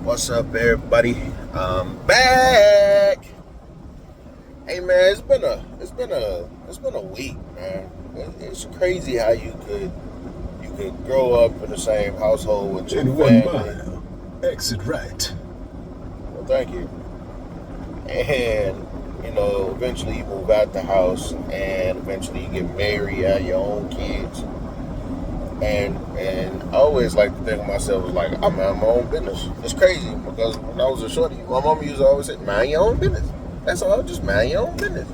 What's up, everybody? I'm back. Hey, man, it's been a week, man. It's crazy how you could grow up in the same household with your In 1 family. mile, exit right. Well, thank you. And eventually you move out the house, and eventually you get married, have your own kids. And I always like to think of myself as like, I mind my own business. It's crazy because when I was a shorty, my mom used to always say, mind your own business. That's all, just mind your own business.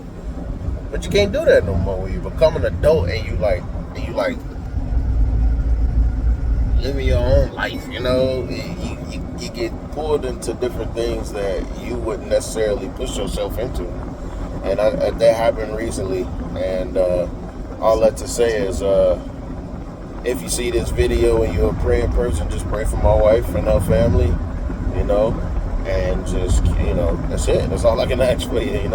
But you can't do that no more when you become an adult and you like living your own life. You get pulled into different things that you wouldn't necessarily push yourself into. And that happened recently. And all that to say is, if you see this video and you're a praying person, just pray for my wife and her family, and just, that's it. That's all I can ask for you,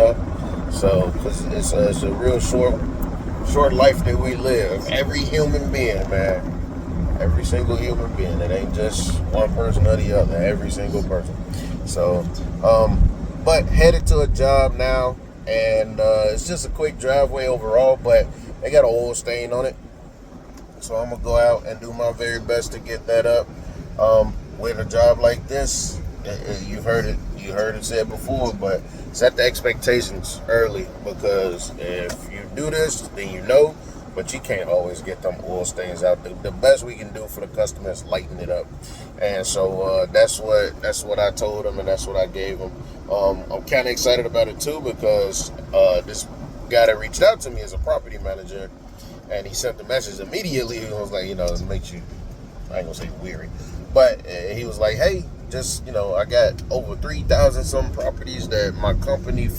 So, because it's a real short life that we live. Every human being, man. Every single human being. It ain't just one person or the other. Every single person. So, but headed to a job now, and it's just a quick driveway overall, but they got an oil stain on it. So I'm gonna go out and do my very best to get that up. With a job like this, you heard it said before, but set the expectations early, because if you do this, then but you can't always get them oil stains out. The best we can do for the customer is lighten it up, and so that's what I told him, and that's what I gave him. I'm kind of excited about it too, because this guy that reached out to me is a property manager. And he sent the message immediately. He was like, it makes you, I ain't gonna say weary, but he was like, hey, just, I got over 3,000 some properties that my company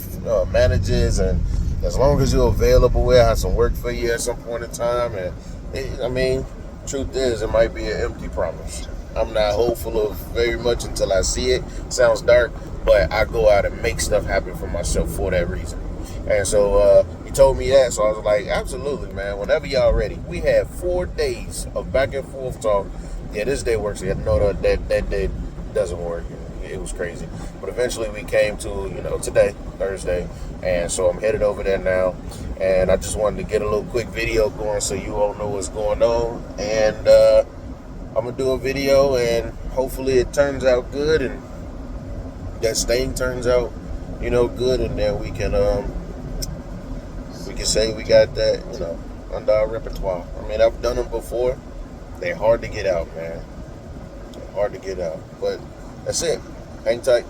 manages, and as long as you're available, we'll have some work for you at some point in time. And truth is, it might be an empty promise. I'm not hopeful of very much until I see it. Sounds dark, but I go out and make stuff happen for myself for that reason. And so he told me that, so I was like, absolutely, man, whenever y'all ready. We had 4 days of back and forth talk. Yeah, this day works. Yeah, no, that day doesn't work. It was crazy. But eventually we came to, today, Thursday, and so I'm headed over there now. And I just wanted to get a little quick video going so you all know what's going on. And I'm going to do a video, and hopefully it turns out good, and that stain turns out, good, and then we can say we got that, under our repertoire. I've done them before. They're hard to get out, man. They're hard to get out. But that's it. Hang tight.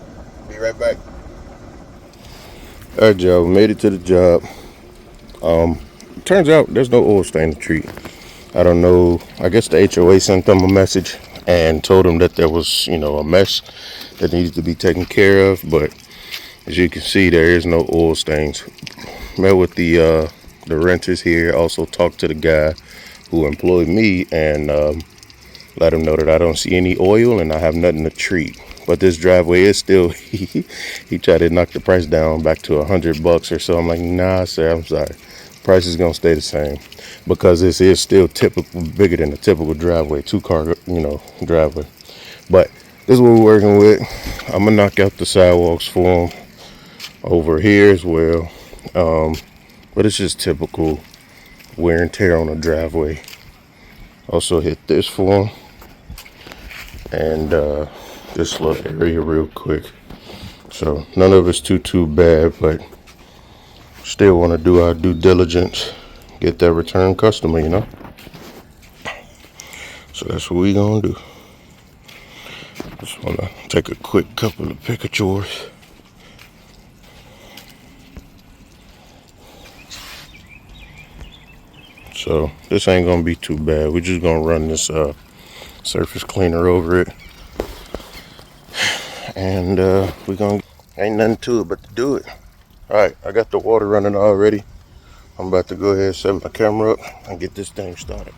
Be right back. All right, y'all. Made it to the job. Turns out there's no oil stain to treat. I don't know. I guess the HOA sent them a message and told them that there was, a mess that needed to be taken care of. But as you can see, there is no oil stains. Met with the renters here. Also talked to the guy who employed me, and let him know that I don't see any oil and I have nothing to treat. But this driveway is still he tried to knock the price down back to $100 or so. I'm like, nah, sir, I'm sorry. Price is gonna stay the same, because this is still bigger than a typical driveway, 2-car driveway. But this is what we're working with. I'm gonna knock out the sidewalks for them over here as well. But it's just typical wear and tear on a driveway. Also hit this for them, and this little area real quick. So none of it's too bad, but still want to do our due diligence, get that return customer, So that's what we gonna do. Just want to take a quick couple of pictures. So this ain't gonna be too bad. We're just gonna run this surface cleaner over it, and we're gonna, ain't nothing to it but to do it. All right, I got the water running already. I'm about to go ahead and set my camera up and get this thing started.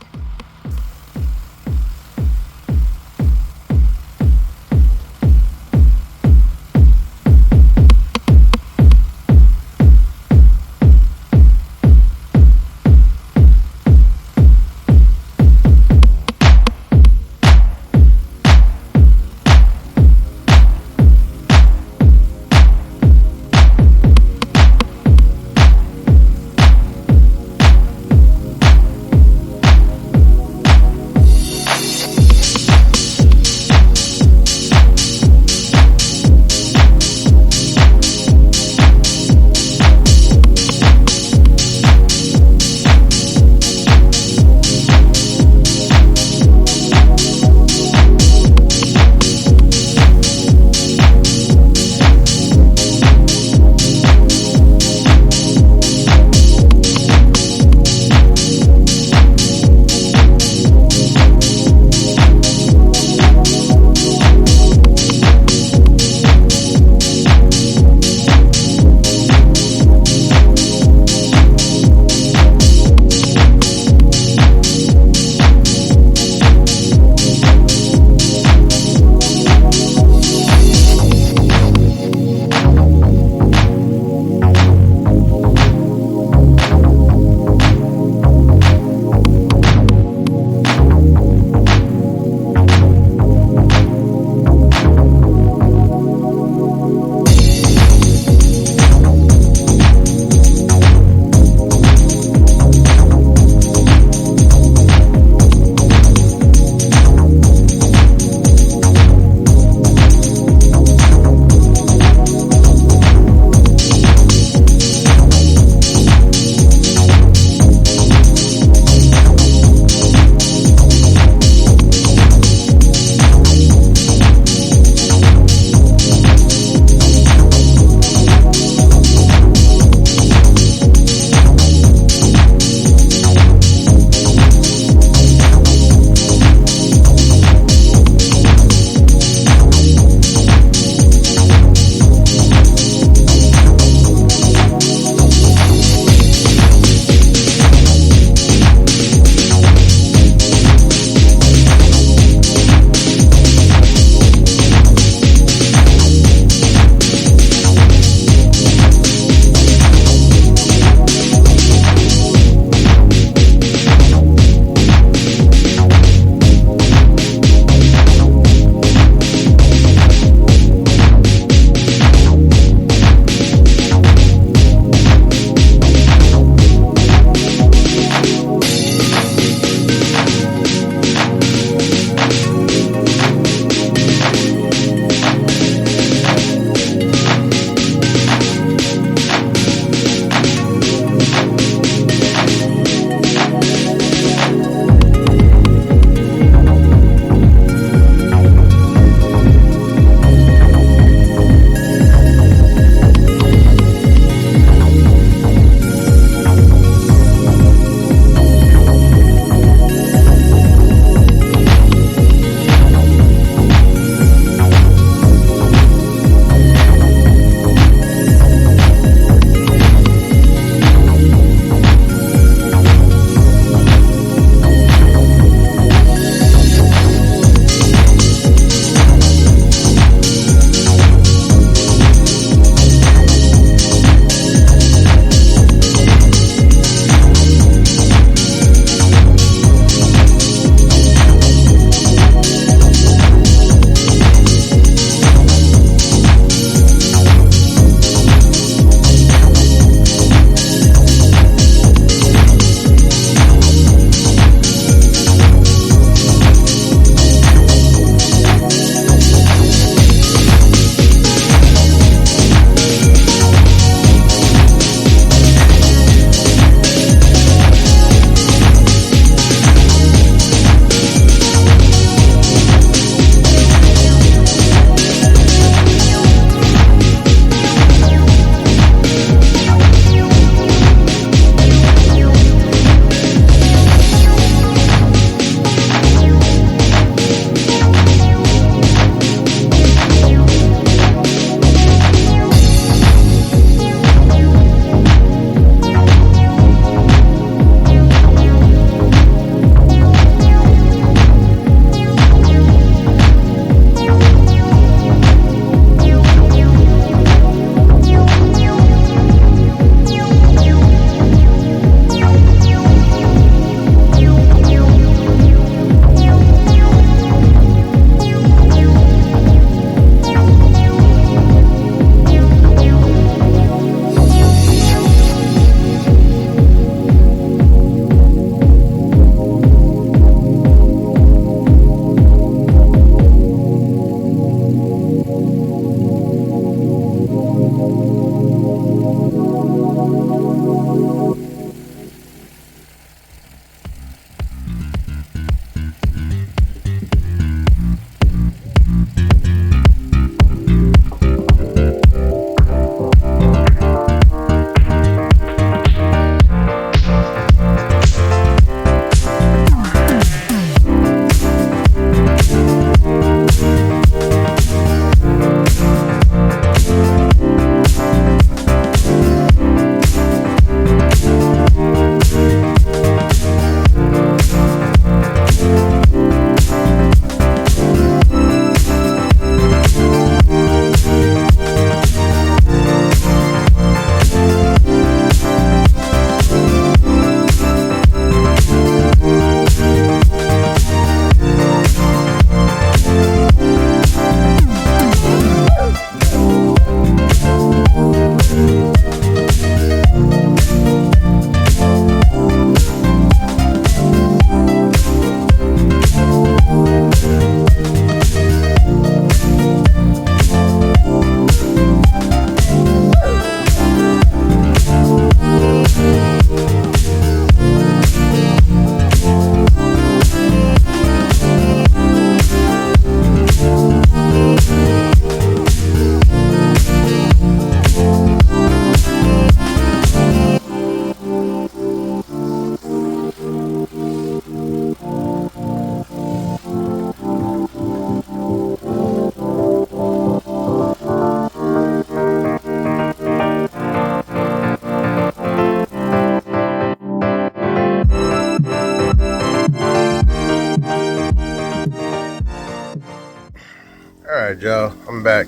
All right, y'all, I'm back.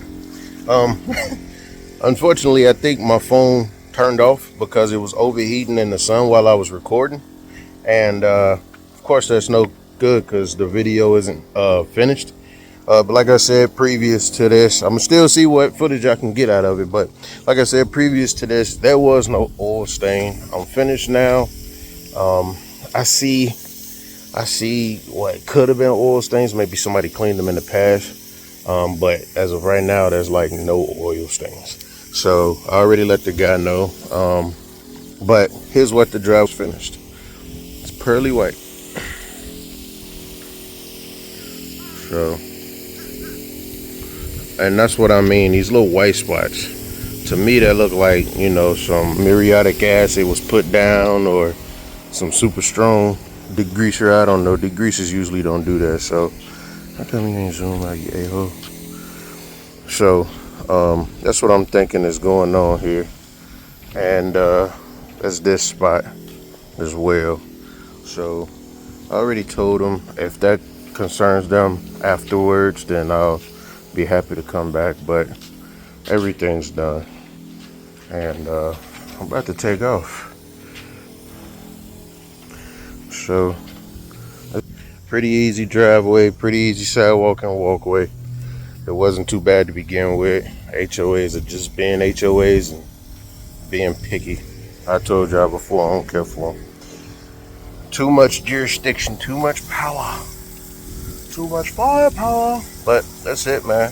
Um, Unfortunately, I think my phone turned off because it was overheating in the sun while I was recording, and of course that's no good because the video isn't finished. But like I said, previous to this, I'm gonna still see what footage I can get out of it. But like I said, previous to this, there was no oil stain. I'm finished now. Um, I see what could have been oil stains. Maybe somebody cleaned them in the past. But as of right now, there's like no oil stains. So I already let the guy know. But here's what the drive's finished. It's pearly white. So, and that's what I mean. These little white spots. To me, that look like, some muriatic acid was put down or some super strong degreaser. I don't know. Degreasers usually don't do that. So, how come you ain't zoom out, you a-hole? So, that's what I'm thinking is going on here. And that's this spot as well. So, I already told them if that concerns them afterwards, then I'll be happy to come back. But everything's done. And I'm about to take off. So, pretty easy driveway, pretty easy sidewalk and walkway. It wasn't too bad to begin with. HOAs are just being HOAs and being picky. I told y'all before, I don't care for them. Too much jurisdiction, too much power, too much firepower. But that's it, man.